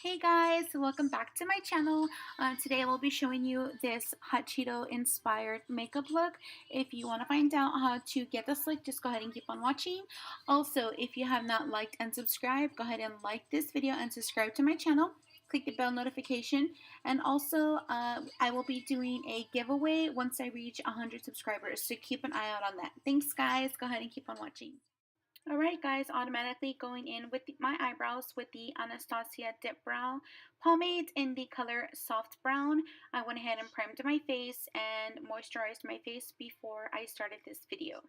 Hey guys, welcome back to my channel. Today I will be showing you this Hot Cheeto inspired makeup look. If you want to find out how to get this look, just go ahead and keep on watching. Also, if you have not liked and subscribed, go ahead and like this video and subscribe to my channel. Click the bell notification, and also I will be doing a giveaway once I reach 100 subscribers, so keep an eye out on that. Thanks guys, go ahead and keep on watching. Alright guys, automatically going in with my eyebrows with the Anastasia Dip Brow Pomade in the color Soft Brown. I went ahead and primed my face and moisturized my face before I started this video.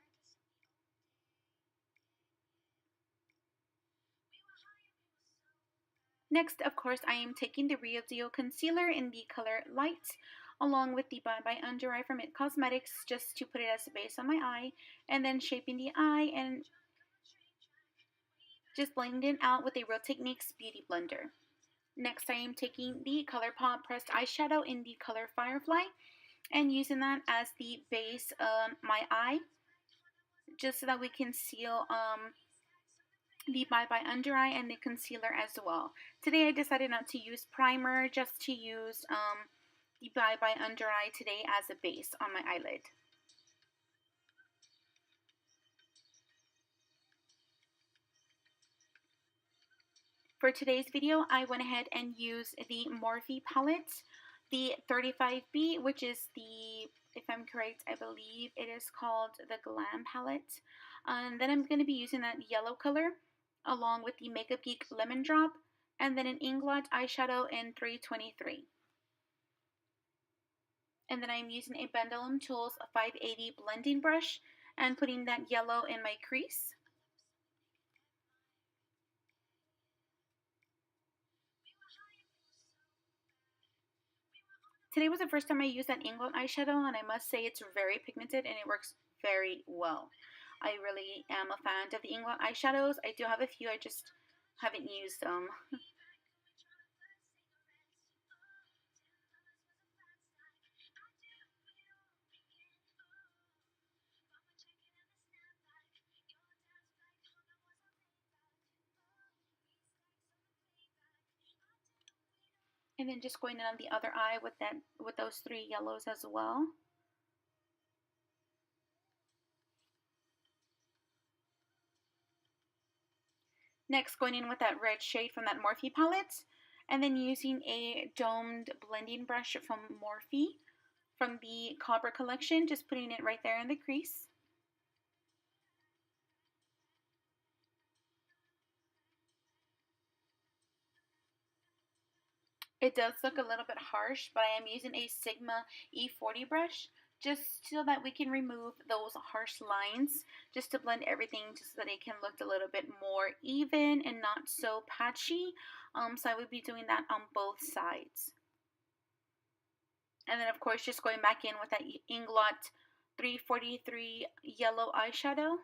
Next, of course, I am taking the Real Deal Concealer in the color Light along with the Bye Bye Under Eye from It Cosmetics just to put it as a base on my eye, and then shaping the eye and just blending it out with a Real Techniques Beauty Blender. Next, I am taking the ColourPop pressed eyeshadow in the color Firefly and using that as the base of my eye, just so that we can seal the Bye Bye Under Eye and the concealer as well. Today I decided not to use primer, just to use the Bye Bye Under Eye today as a base on my eyelid. For today's video, I went ahead and used the Morphe palette, the 35B, which is the, if I'm correct, I believe it is called the Glam palette. And then I'm going to be using that yellow color along with the Makeup Geek Lemon Drop, and then an Inglot eyeshadow in 323. And then I'm using a Pendulum Tools 580 blending brush and putting that yellow in my crease. Today was the first time I used that Inglot eyeshadow, and I must say it's very pigmented and it works very well. I really am a fan of the Inglot eyeshadows. I do have a few, I just haven't used them. And then just going in on the other eye with those three yellows as well. Next, going in with that red shade from that Morphe palette, and then using a domed blending brush from Morphe from the Cobra collection, just putting it right there in the crease. It does look a little bit harsh, but I am using a Sigma E40 brush just so that we can remove those harsh lines, just to blend everything just so that it can look a little bit more even and not so patchy. So I would be doing that on both sides. And then of course just going back in with that Inglot 343 yellow eyeshadow.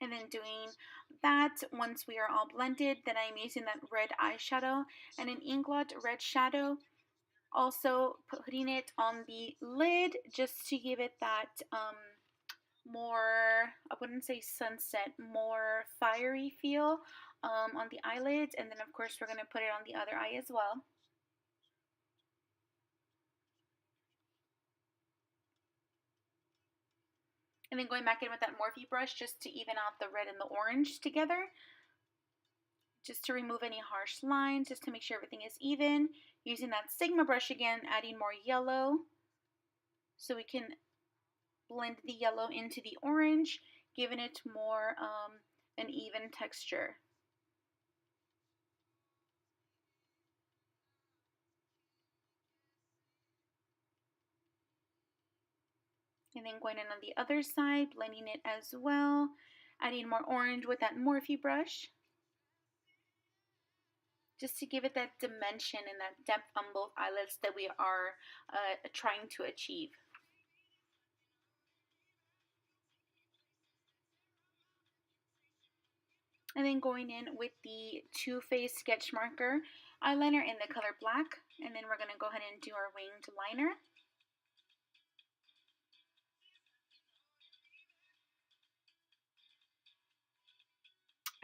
And then doing that, once we are all blended, then I'm using that red eyeshadow and an Inglot red shadow. Also putting it on the lid just to give it that more, I wouldn't say sunset, more fiery feel on the eyelids. And then of course we're going to put it on the other eye as well. And then going back in with that Morphe brush just to even out the red and the orange together. Just to remove any harsh lines, just to make sure everything is even. Using that Sigma brush again, adding more yellow so we can blend the yellow into the orange, giving it more an even texture. And then going in on the other side, blending it as well, adding more orange with that Morphe brush, just to give it that dimension and that depth on both eyelids that we are trying to achieve. And then going in with the Too Faced Sketch Marker eyeliner in the color black, and then we're going to go ahead and do our winged liner.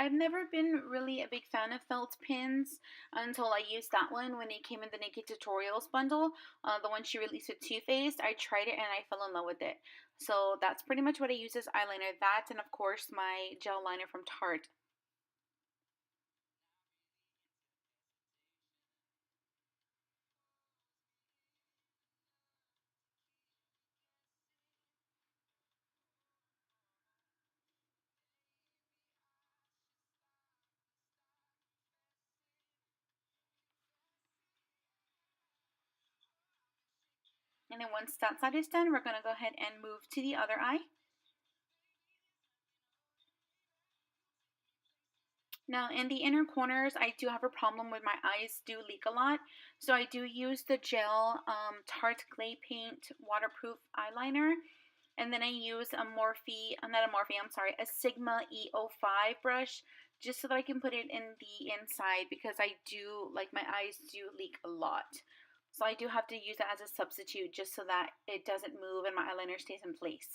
I've never been really a big fan of felt pins until I used that one when it came in the Naked Tutorials bundle. The one she released with Too Faced. I tried it and I fell in love with it. So that's pretty much what I use as eyeliner. That and of course my gel liner from Tarte. And then once that side is done, we're going to go ahead and move to the other eye. Now in the inner corners, I do have a problem with my eyes do leak a lot. So I do use the gel Tarte Clay Paint Waterproof Eyeliner. And then I use a Morphe, not a Morphe, I'm sorry, a Sigma E05 brush just so that I can put it in the inside because I do, like my eyes do leak a lot. So I do have to use it as a substitute just so that it doesn't move and my eyeliner stays in place.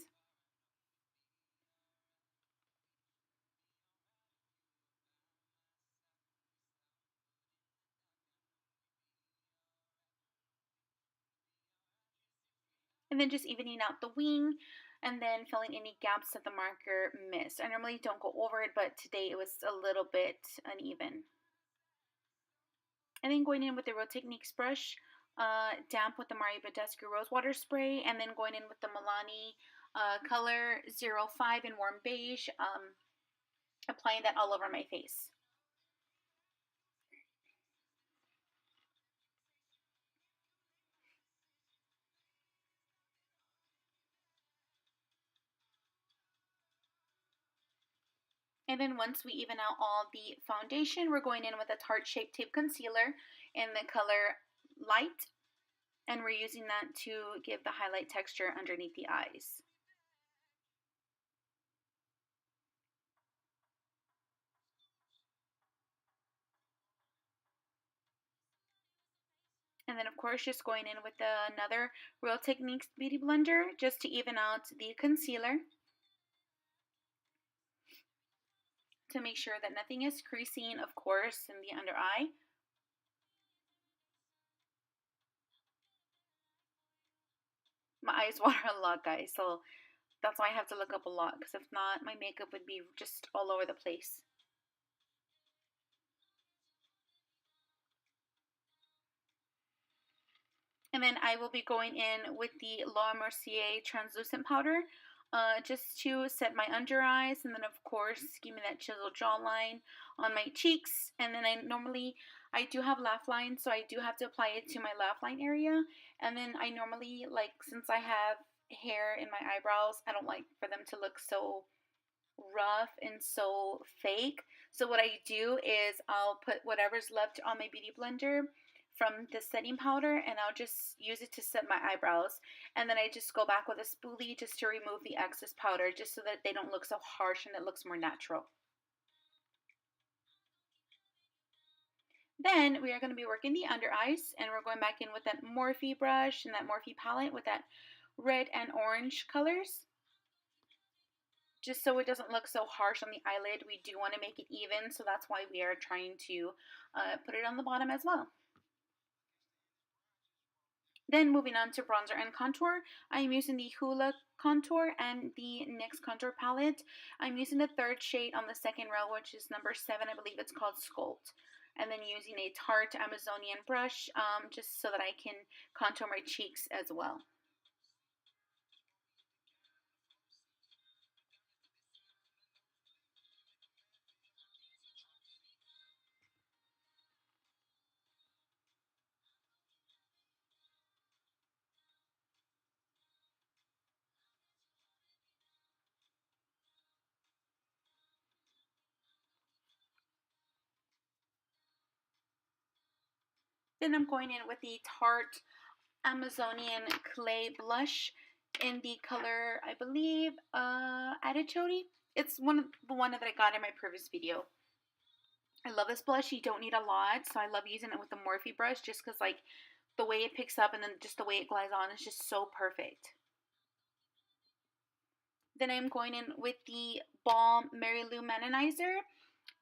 And then just evening out the wing and then filling any gaps that the marker missed. I normally don't go over it, but today it was a little bit uneven. And then going in with the Real Techniques brush, damp with the Mario Badescu Rose Water Spray, and then going in with the Milani color 05 in warm beige, applying that all over my face. And then once we even out all the foundation, we're going in with a Tarte Shape Tape Concealer in the color Light, and we're using that to give the highlight texture underneath the eyes. And then of course just going in with another Real Techniques Beauty Blender just to even out the concealer, to make sure that nothing is creasing, of course, in the under eye. My eyes water a lot, guys, so that's why I have to look up a lot, because if not, my makeup would be just all over the place. And then I will be going in with the Laura Mercier translucent powder just to set my under eyes, and then of course give me that chiseled jawline on my cheeks. And then I do have laugh lines, so I do have to apply it to my laugh line area. And then I normally, like, since I have hair in my eyebrows, I don't like for them to look so rough and so fake. So what I do is I'll put whatever's left on my beauty blender from the setting powder, and I'll just use it to set my eyebrows. And then I just go back with a spoolie just to remove the excess powder, just so that they don't look so harsh and it looks more natural. Then we are going to be working the under eyes, and we're going back in with that Morphe brush and that Morphe palette with that red and orange colors. Just so it doesn't look so harsh on the eyelid, we do want to make it even, so that's why we are trying to put it on the bottom as well. Then moving on to bronzer and contour, I'm using the Hoola contour and the NYX contour palette. I'm using the third shade on the second row, which is number 7, I believe it's called Sculpt. And then using a Tarte Amazonian brush just so that I can contour my cheeks as well. Then I'm going in with the Tarte Amazonian Clay Blush in the color, I believe, Artichoke. It's the one that I got in my previous video. I love this blush. You don't need a lot, so I love using it with the Morphe brush just because, like, the way it picks up and then just the way it glides on is just so perfect. Then I'm going in with the Balm Mary Lou Maninizer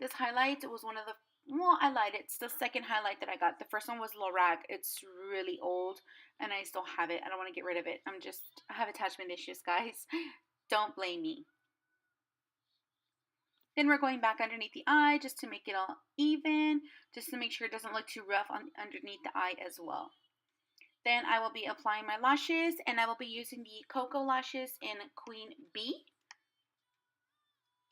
This highlight was one of the, well, I lied. It's the second highlight that I got. The first one was Lorac. It's really old, and I still have it. I don't want to get rid of it. I have attachment issues, guys. Don't blame me. Then we're going back underneath the eye just to make it all even, just to make sure it doesn't look too rough underneath the eye as well. Then I will be applying my lashes, and I will be using the Cocoa Lashes in Queen Bee.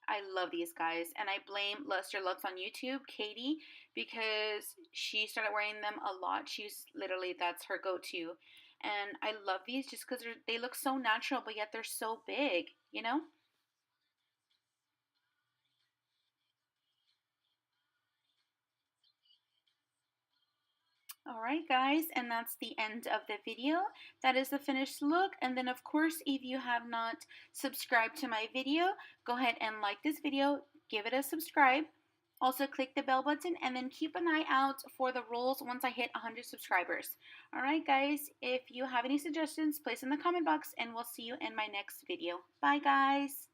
I love these guys, and I blame Luster Looks on YouTube, Katie, because she started wearing them a lot. She's literally, that's her go-to. And I love these just because they look so natural, but yet they're so big, you know? Alright guys, and that's the end of the video. That is the finished look, and then of course if you have not subscribed to my video, go ahead and like this video, give it a subscribe. Also click the bell button and then keep an eye out for the rules once I hit 100 subscribers. Alright guys, if you have any suggestions, place in the comment box and we'll see you in my next video. Bye guys!